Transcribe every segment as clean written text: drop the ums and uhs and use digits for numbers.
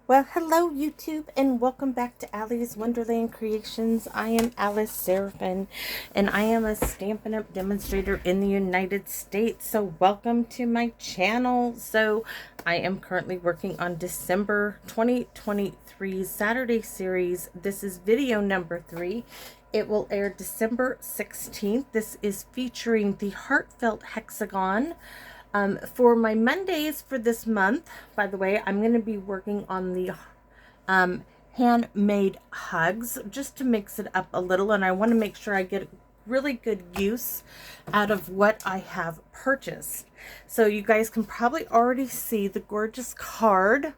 Well, hello YouTube and welcome back to Allie's Wonderland Creations. I am Alice Seraphin and I am a Stampin' Up! Demonstrator in the United States. So welcome to my channel. So I am currently working on December 2023 Saturday series. This is video number 3. It will air December 16th. This is featuring the Heartfelt Hexagon. For my Mondays for this month, by the way, I'm going to be working on the handmade hugs just to mix it up a little, and I want to make sure I get really good use out of what I have purchased. So you guys can probably already see the gorgeous card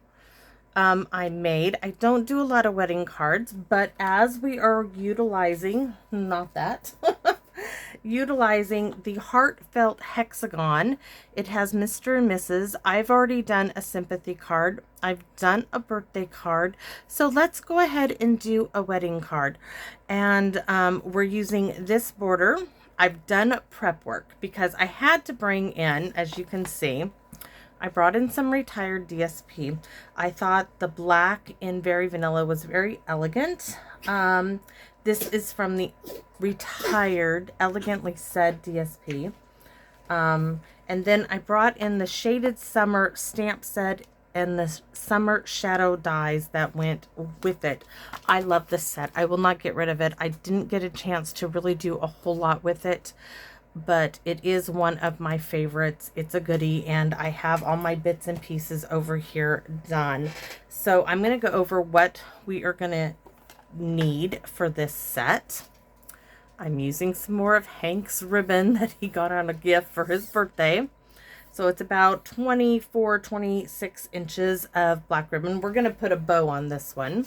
I made. I don't do a lot of wedding cards, but as we are utilizing, not that, utilizing the Heartfelt Hexagon, it has Mr. and Mrs. I've already done a sympathy card. I've done a birthday card. So let's go ahead and do a wedding card. And we're using this border. I've done prep work because I had to bring in, as you can see, I brought in some retired DSP. I thought the black in Very Vanilla was very elegant. This is from the retired Elegantly Said DSP. And then I brought in the Shaded Summer stamp set and the Summer Shadow dies that went with it. I love this set. I will not get rid of it. I didn't get a chance to really do a whole lot with it, but it is one of my favorites. It's a goodie, and I have all my bits and pieces over here done. So I'm going to go over what we are going to need for this set. I'm using some more of Hank's ribbon that he got on a gift for his birthday. So it's about 24, 26 inches of black ribbon. We're going to put a bow on this one.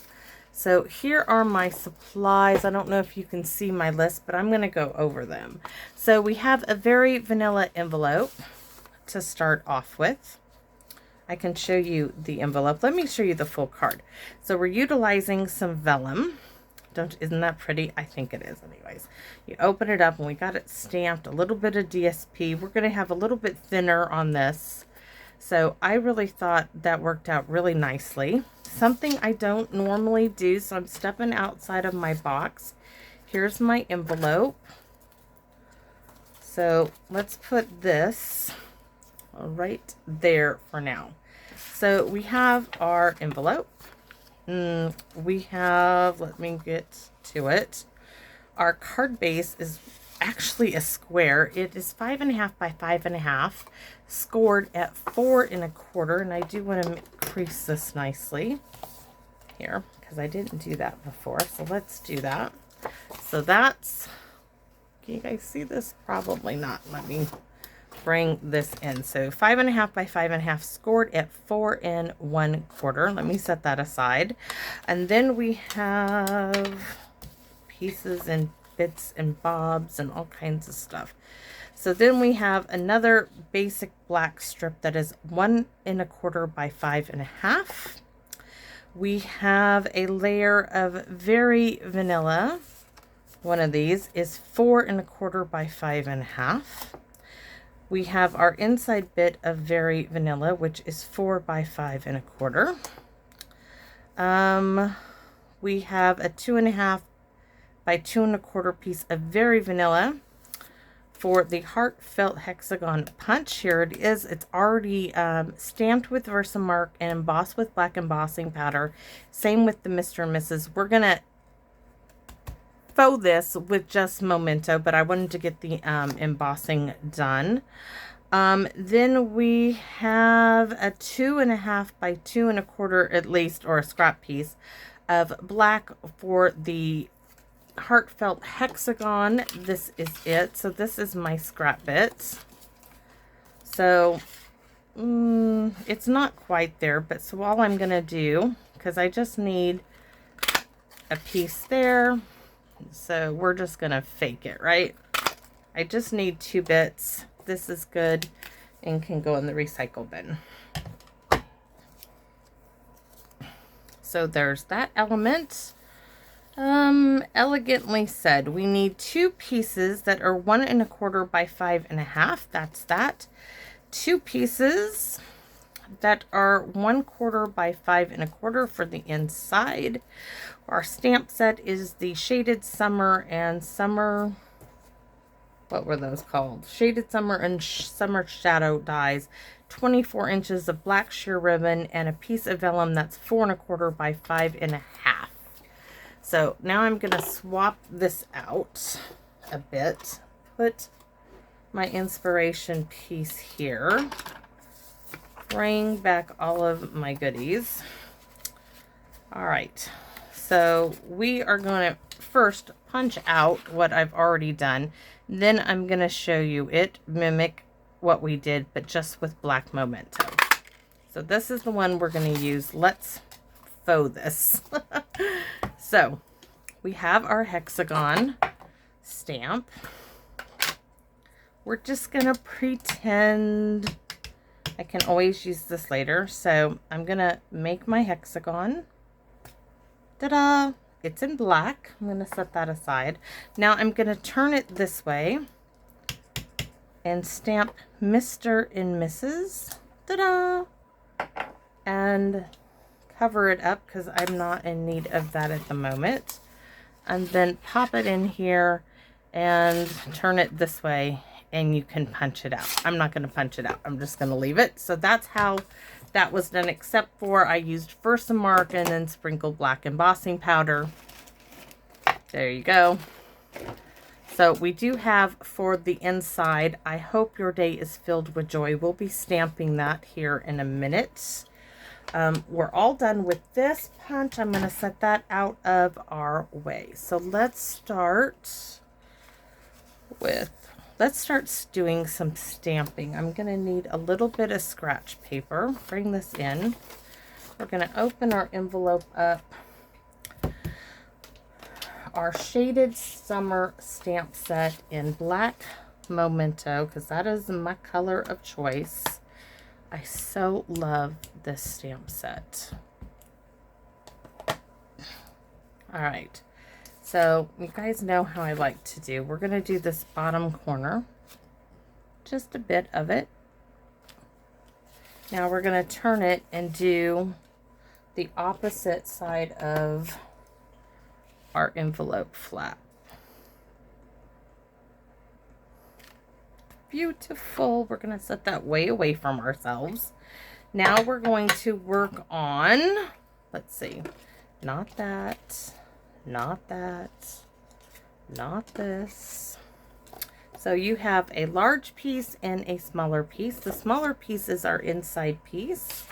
So here are my supplies. I don't know if you can see my list, but I'm going to go over them. So we have a Very Vanilla envelope to start off with. I can show you the envelope. Let me show you the full card. So we're utilizing some vellum. Isn't that pretty? I think it is anyways. You open it up and we got it stamped. A little bit of DSP. We're going to have a little bit thinner on this. So I really thought that worked out really nicely. Something I don't normally do, so I'm stepping outside of my box. Here's my envelope. So let's put this right there for now. So we have our envelope. We have, let me get to it. Our card base is actually a square. It is 5.5 by 5.5, scored at 4 1/4, and I do want to crease this nicely here because I didn't do that before. So let's do that. So that's, can you guys see this? Probably not. Let me bring this in. So 5.5 by 5.5, scored at 4 1/4. Let me set that aside. And then we have pieces and bits and bobs and all kinds of stuff. So then we have another basic black strip that is 1 1/4 by 5.5. We have a layer of Very Vanilla. One of these is 4 1/4 by 5.5. We have our inside bit of Very Vanilla, which is 4 by 5 1/4. We have a 2.5 by 2 1/4 piece of Very Vanilla for the Heartfelt Hexagon punch. Here it is. It's already stamped with Versamark and embossed with black embossing powder. Same with the Mr. and Mrs. We're going to faux this with just Memento, but I wanted to get the embossing done. Then we have a 2.5 by 2 1/4 at least, or a scrap piece of black for the Heartfelt Hexagon. This is it. So this is my scrap bit. So it's not quite there, but so all I'm going to do, because I just need a piece there. So we're just going to fake it, right? I just need 2 bits. This is good and can go in the recycle bin. So there's that element. Elegantly Said. We need 2 pieces that are 1 1/4 by 5.5. That's that. 2 pieces that are 1/4 by 5 1/4 for the inside. Our stamp set is the Shaded Summer and Summer, what were those called? Shaded Summer and Summer Shadow dies. 24 inches of black sheer ribbon and a piece of vellum that's 4 1/4 by 5 1/2. So now I'm going to swap this out a bit. Put my inspiration piece here. Bring back all of my goodies. All right. So we are going to first punch out what I've already done. Then I'm going to show you it mimic what we did, but just with black memento. So this is the one we're going to use. Let's faux this. So we have our hexagon stamp. We're just going to pretend, I can always use this later. So I'm going to make my hexagon. Ta-da! It's in black. I'm going to set that aside. Now I'm going to turn it this way and stamp Mr. and Mrs. Ta-da! And cover it up because I'm not in need of that at the moment. And then pop it in here and turn it this way and you can punch it out. I'm not going to punch it out. I'm just going to leave it. So that's how that was done, except for I used first a mark and then sprinkled black embossing powder. There you go. So we do have for the inside, I hope your day is filled with joy. We'll be stamping that here in a minute. We're all done with this punch. I'm going to set that out of our way. So let's start doing some stamping. I'm going to need a little bit of scratch paper. Bring this in. We're going to open our envelope up. Our Shaded Summer stamp set in black memento, because that is my color of choice. I so love this stamp set. All right. So you guys know how I like to do. We're going to do this bottom corner. Just a bit of it. Now we're going to turn it and do the opposite side of our envelope flap. Beautiful. We're going to set that way away from ourselves. Now we're going to work on, let's see, not that, not that, not this. So you have a large piece and a smaller piece. The smaller piece is our inside piece.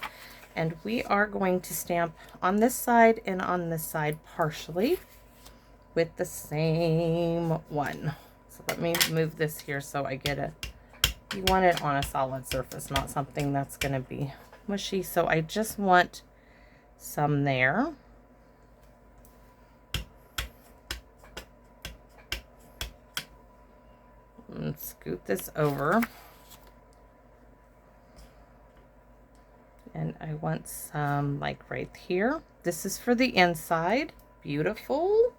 And we are going to stamp on this side and on this side partially with the same one. So let me move this here so I get it. You want it on a solid surface, not something that's going to be mushy. So I just want some there. And scoot this over. And I want some like right here. This is for the inside. Beautiful.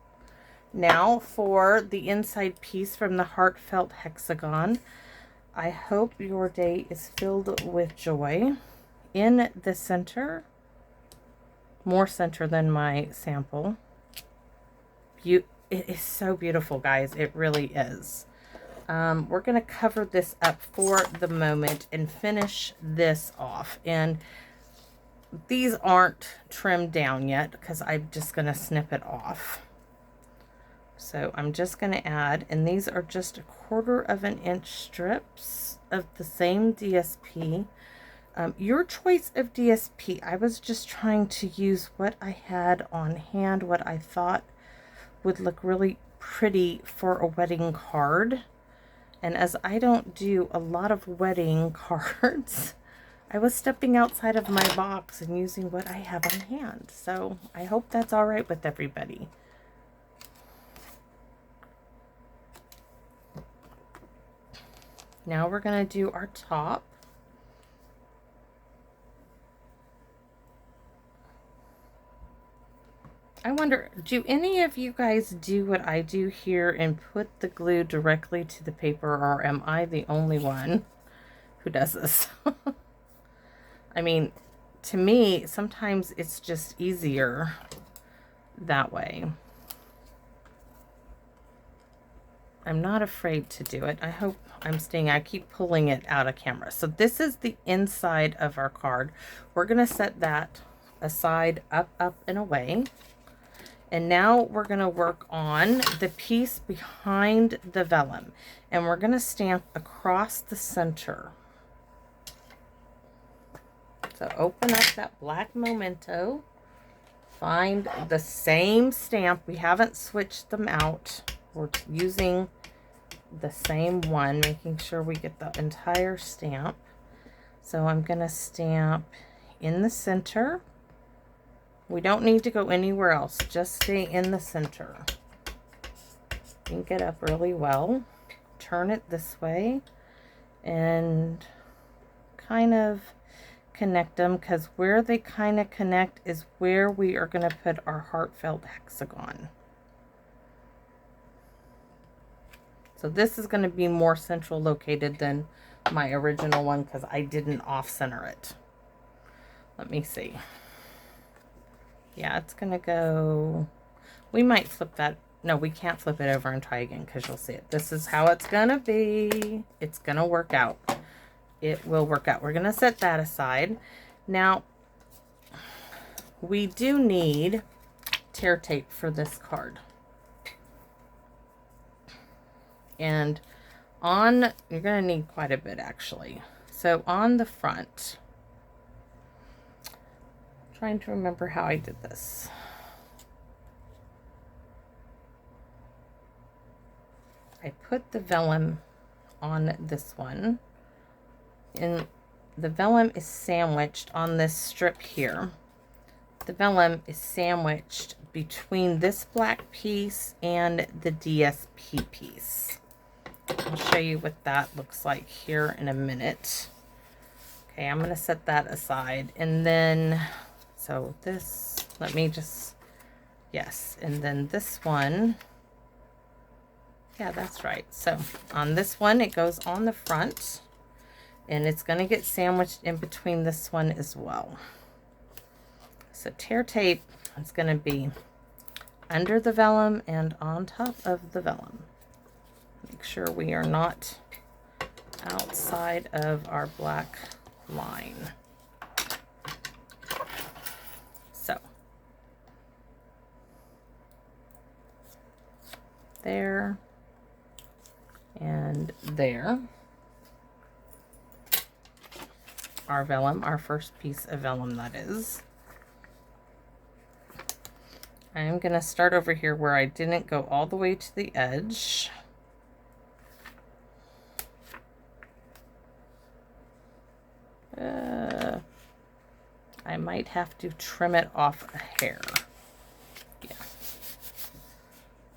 Now for the inside piece from the Heartfelt Hexagon. I hope your day is filled with joy. In the center, more center than my sample. It is so beautiful, guys. It really is. We're going to cover this up for the moment and finish this off. And these aren't trimmed down yet because I'm just going to snip it off. So I'm just going to add, and these are just 1/4 of an inch strips of the same DSP. Your choice of DSP. I was just trying to use what I had on hand, what I thought would look really pretty for a wedding card. And as I don't do a lot of wedding cards, I was stepping outside of my box and using what I have on hand. So I hope that's all right with everybody. Now we're going to do our top. I wonder, do any of you guys do what I do here and put the glue directly to the paper, or am I the only one who does this? I mean, to me, sometimes it's just easier that way. I'm not afraid to do it. I hope I'm staying. I keep pulling it out of camera. So this is the inside of our card. We're going to set that aside, up, up, and away. And now we're going to work on the piece behind the vellum. And we're going to stamp across the center. So open up that black memento. Find the same stamp. We haven't switched them out. We're using the same one, making sure we get the entire stamp. So I'm going to stamp in the center. We don't need to go anywhere else. Just stay in the center. Ink it up really well. Turn it this way and kind of connect them, because where they kind of connect is where we are going to put our Heartfelt hexagon. So this is going to be more central located than my original one because I didn't off-center it. Let me see. Yeah, it's going to go... We might flip that. No, we can't flip it over and try again because you'll see it. This is how it's going to be. It's going to work out. It will work out. We're going to set that aside. Now, we do need tear tape for this card. And on, you're going to need quite a bit actually. So on the front, I'm trying to remember how I did this. I put the vellum on this one, and the vellum is sandwiched on this strip here. The vellum is sandwiched between this black piece and the DSP piece. I'll show you what that looks like here in a minute. Okay, I'm going to set that aside. And then, so this, let me just, yes. And then this one, yeah, that's right. So on this one, it goes on the front. And it's going to get sandwiched in between this one as well. So tear tape is going to be under the vellum and on top of the vellum. Make sure we are not outside of our black line. So there and there. Our vellum, our first piece of vellum, that is. I'm going to start over here where I didn't go all the way to the edge. I might have to trim it off a hair. Yeah.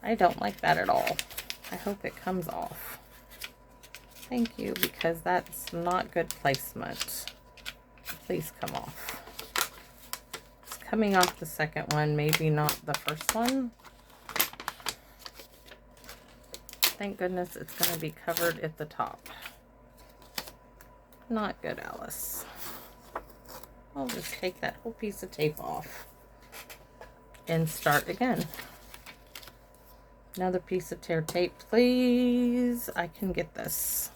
I don't like that at all. I hope it comes off. Thank you, because that's not good placement. Please come off. It's coming off the second one, maybe not the first one. Thank goodness it's going to be covered at the top. Not good, Alice. I'll just take that whole piece of tape off and start again. Another piece of tear tape, please. I can get this.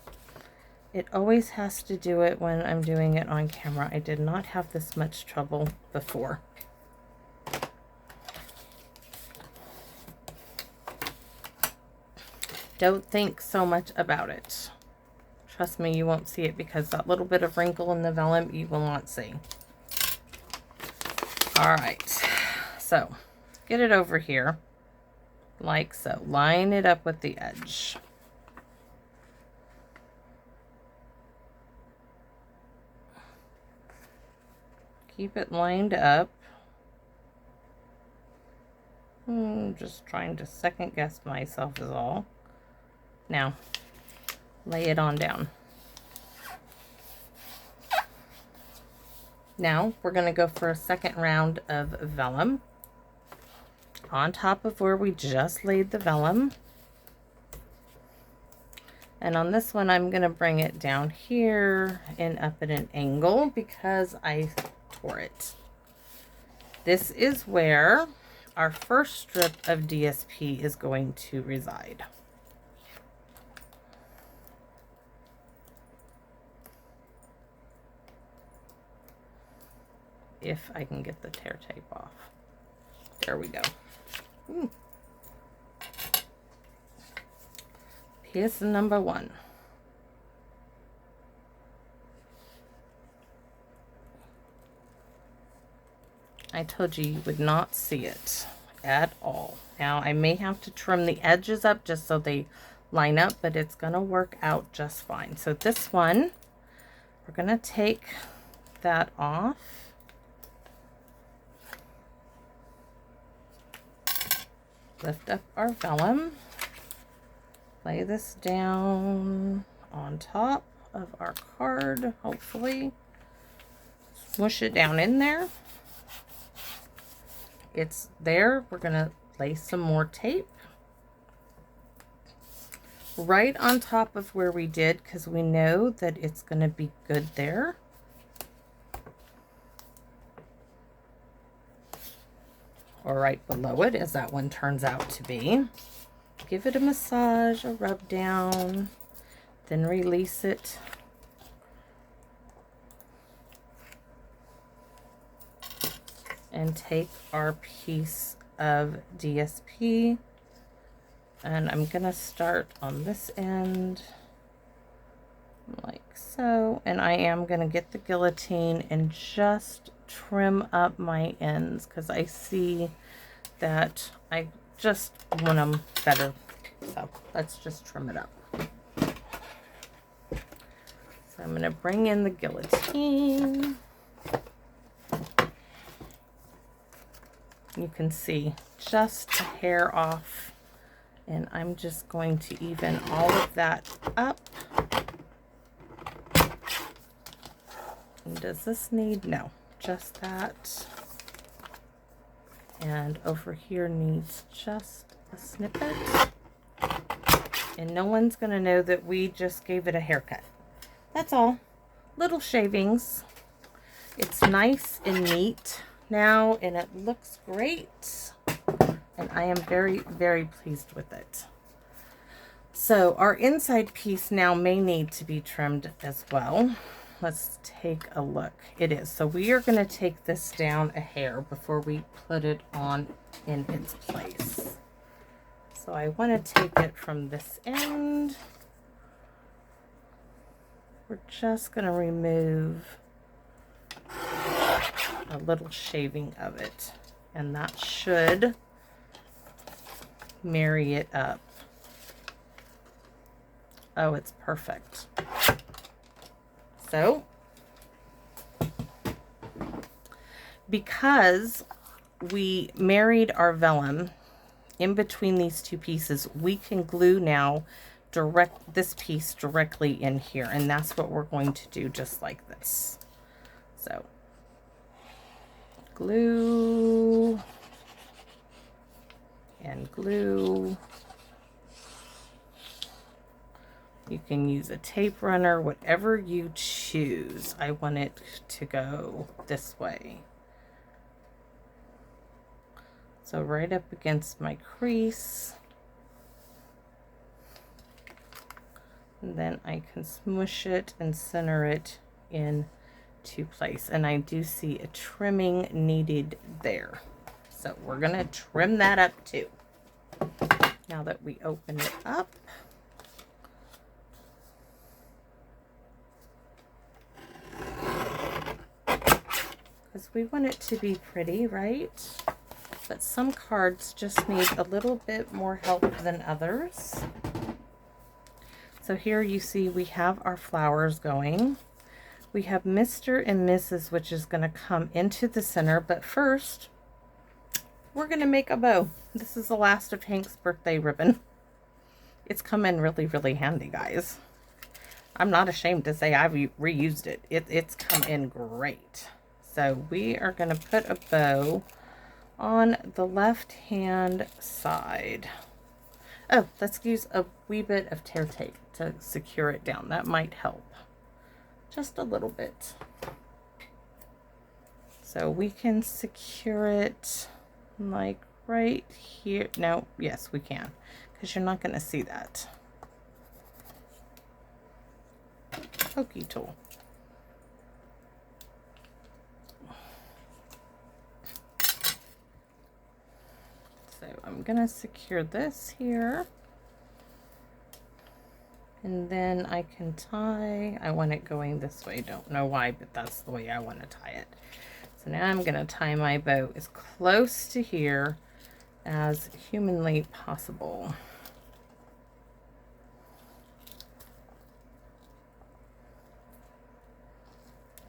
It always has to do it when I'm doing it on camera. I did not have this much trouble before. Don't think so much about it. Trust me, you won't see it because that little bit of wrinkle in the vellum you will not see. All right, so get it over here like so. Line it up with the edge. Keep it lined up. Just trying to second guess myself is all. Now, lay it on down. Now, we're going to go for a second round of vellum. On top of where we just laid the vellum. And on this one, I'm going to bring it down here and up at an angle because I tore it. This is where our first strip of DSP is going to reside. If I can get the tear tape off. There we go. Ooh. Piece number 1. I told you you would not see it at all. Now I may have to trim the edges up just so they line up, but it's going to work out just fine. So this one, we're going to take that off. Lift up our vellum, lay this down on top of our card, hopefully. Smush it down in there. It's there. We're going to lay some more tape right on top of where we did because we know that it's going to be good there. Or right below it, as that one turns out to be. Give it a massage, a rub down, then release it. And take our piece of DSP. And I'm going to start on this end, like so. And I am going to get the guillotine and just trim up my ends because I see that I just want them better. So let's just trim it up. So I'm going to bring in the guillotine. You can see just a hair off, and I'm just going to even all of that up. And does this need? No, just that. And over here needs just a snippet. And no one's going to know that we just gave it a haircut. That's all. Little shavings. It's nice and neat now, and it looks great. And I am very, very pleased with it. So our inside piece now may need to be trimmed as well. Let's take a look. It is. So we are going to take this down a hair before we put it on in its place. So I want to take it from this end. We're just going to remove a little shaving of it, and that should marry it up. Oh, it's perfect. So, because we married our vellum in between these two pieces, we can glue now this piece directly in here, and that's what we're going to do, just like this. So glue and glue. You can use a tape runner, whatever you choose. I want it to go this way. So right up against my crease. And then I can smush it and center it into place. And I do see a trimming needed there. So we're going to trim that up too. Now that we open it up. Because we want it to be pretty, right? But some cards just need a little bit more help than others. So here you see we have our flowers going. We have Mr. and Mrs., which is going to come into the center. But first, we're going to make a bow. This is the last of Hank's birthday ribbon. It's come in really, really handy, guys. I'm not ashamed to say I've reused it. It's come in great. So we are going to put a bow on the left hand side. Oh, let's use a wee bit of tear tape to secure it down. That might help. Just a little bit. So we can secure it like right here. No, yes, we can, because you're not going to see that. Pokey tool. So I'm going to secure this here. And then I can tie, I want it going this way. Don't know why, but that's the way I want to tie it. So now I'm going to tie my bow as close to here as humanly possible.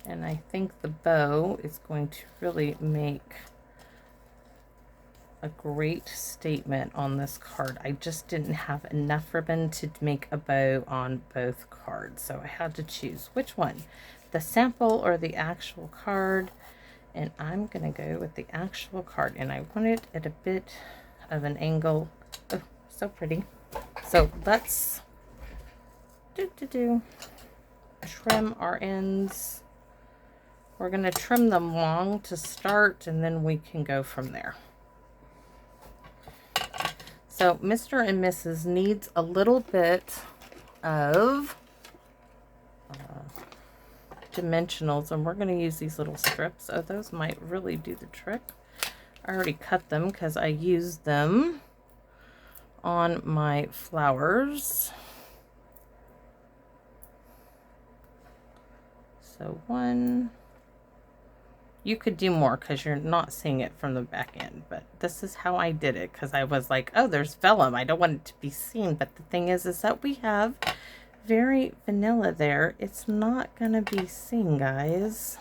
And I think the bow is going to really make a great statement on this card. I just didn't have enough ribbon to make a bow on both cards, so I had to choose which one, the sample or the actual card. And I'm gonna go with the actual card, and I want it at a bit of an angle. Oh, so pretty. So let's trim our ends. We're gonna trim them long to start, and then we can go from there. So Mr. and Mrs. needs a little bit of dimensionals, and we're going to use these little strips. Oh, those might really do the trick. I already cut them because I used them on my flowers. So one. You could do more because you're not seeing it from the back end, but this is how I did it, because I was like, oh, there's vellum. I don't want it to be seen. But the thing is that we have very vanilla there. It's not going to be seen, guys.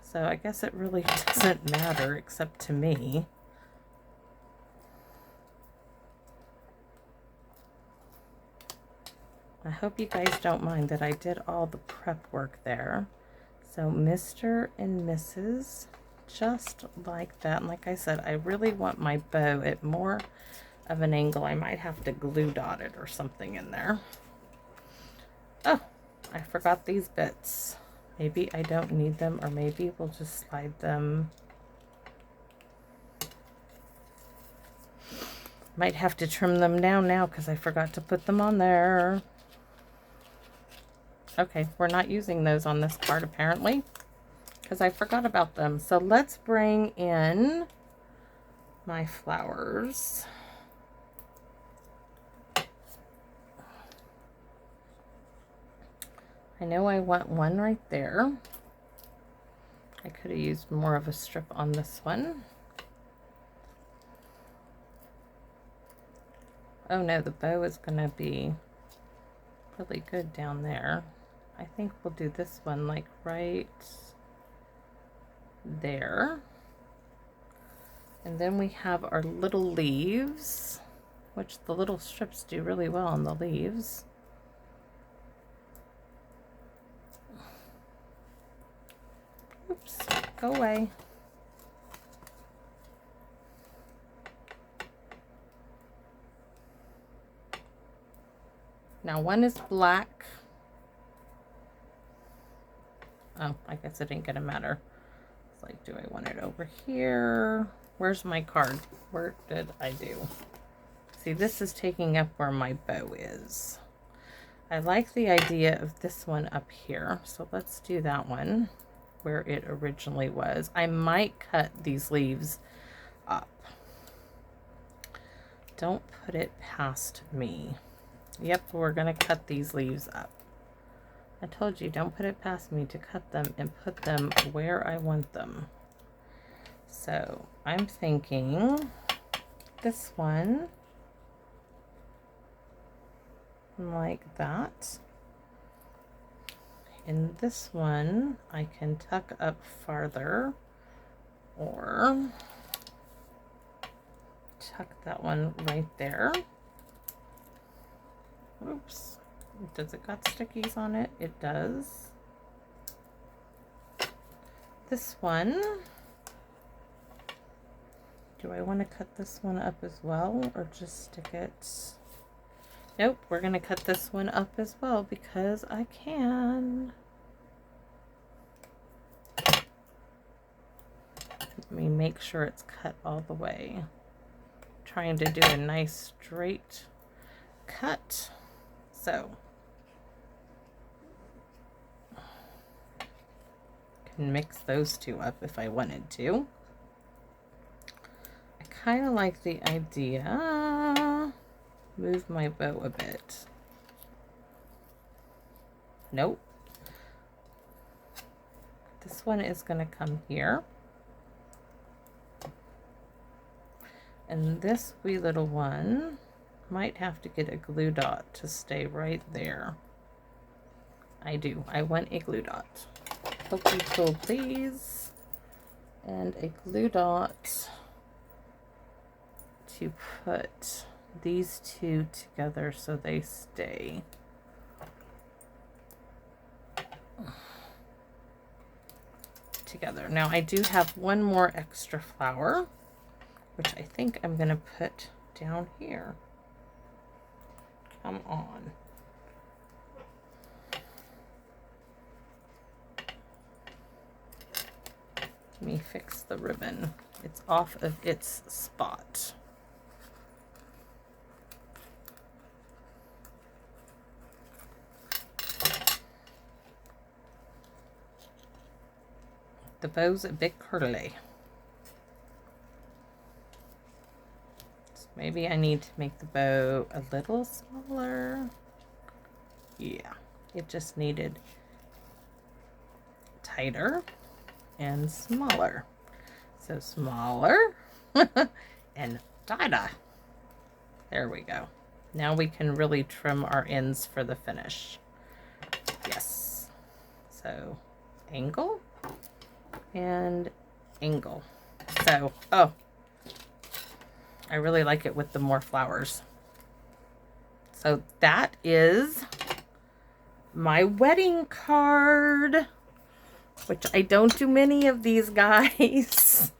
So I guess it really doesn't matter, except to me. I hope you guys don't mind that I did all the prep work there. So Mr. and Mrs. just like that. And like I said, I really want my bow at more of an angle. I might have to glue dot it or something in there. Oh, I forgot these bits. Maybe I don't need them, or maybe we'll just slide them. Might have to trim them down now because I forgot to put them on there. Okay, we're not using those on this card apparently, because I forgot about them. So let's bring in my flowers. I know I want one right there. I could have used more of a strip on this one. Oh no, the bow is going to be really good down there. I think we'll do this one like right there. And then we have our little leaves, which the little strips do really well on the leaves. Oops, go away. Now one is black. Oh, I guess it ain't gonna matter. It's like, do I want it over here? Where's my card? Where did I do? See, this is taking up where my bow is. I like the idea of this one up here. So let's do that one where it originally was. I might cut these leaves up. Don't put it past me. Yep, we're gonna cut these leaves up. I told you, don't put it past me to cut them and put them where I want them. So I'm thinking this one like that. And this one I can tuck up farther, or tuck that one right there. Oops. Does it got stickies on it? It does. This one Do I want to cut this one up as well, or just stick it? Nope, we're going to cut this one up as well because I can. Let me make sure it's cut all the way. Trying to do a nice straight cut. So, can mix those two up if I wanted to. I kind of like the idea. Move my bow a bit. Nope. This one is going to come here. And this wee little one might have to get a glue dot to stay right there. I do. I want a glue dot. Pokey tool, please. And a glue dot to put these two together so they stay. Together. Now I do have one more extra flower, which I think I'm going to put down here. Come on. Let me fix the ribbon. It's off of its spot. The bow's a bit curly. So maybe I need to make the bow a little smaller. Yeah, it just needed tighter and smaller. So smaller and tighter. There we go. Now we can really trim our ends for the finish. Yes. So angle and angle. So, oh, I really like it with the more flowers. So that is my wedding card, which I don't do many of these, guys.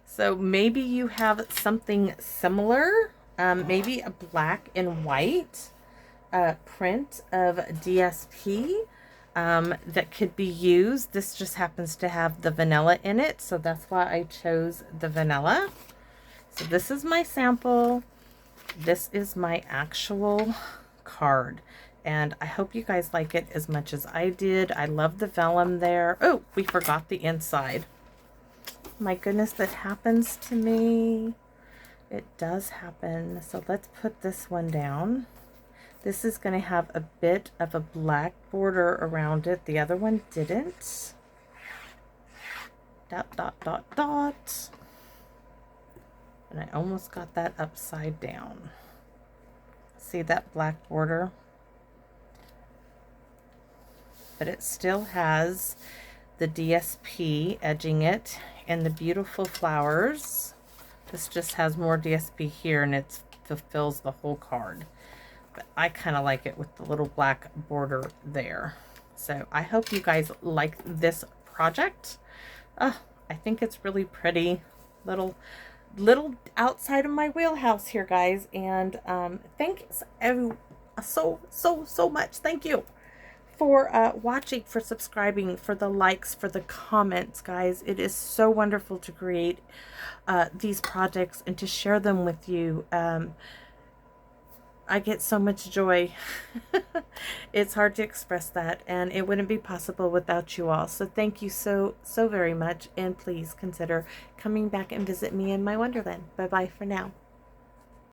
So maybe you have something similar, maybe a black and white print of DSP that could be used. This just happens to have the vanilla in it, so that's why I chose the vanilla. So this is my sample. This is my actual card, and I hope you guys like it as much as I did. I love the vellum there. Oh, we forgot the inside. My goodness, that happens to me. It does happen. So let's put this one down. This is going to have a bit of a black border around it. The other one didn't. Dot, dot, dot, dot. And I almost got that upside down. See that black border? But it still has the DSP edging it and the beautiful flowers. This just has more DSP here, and it fulfills the whole card. But I kind of like it with the little black border there. So I hope you guys like this project. I think it's really pretty. Little outside of my wheelhouse here, guys. And thanks so much. Thank you for watching, for subscribing, for the likes, for the comments, guys. It is so wonderful to create these projects and to share them with you. I get so much joy. It's hard to express that, and it wouldn't be possible without you all. So thank you so very much, and please consider coming back and visit me in my wonderland. Bye bye for now.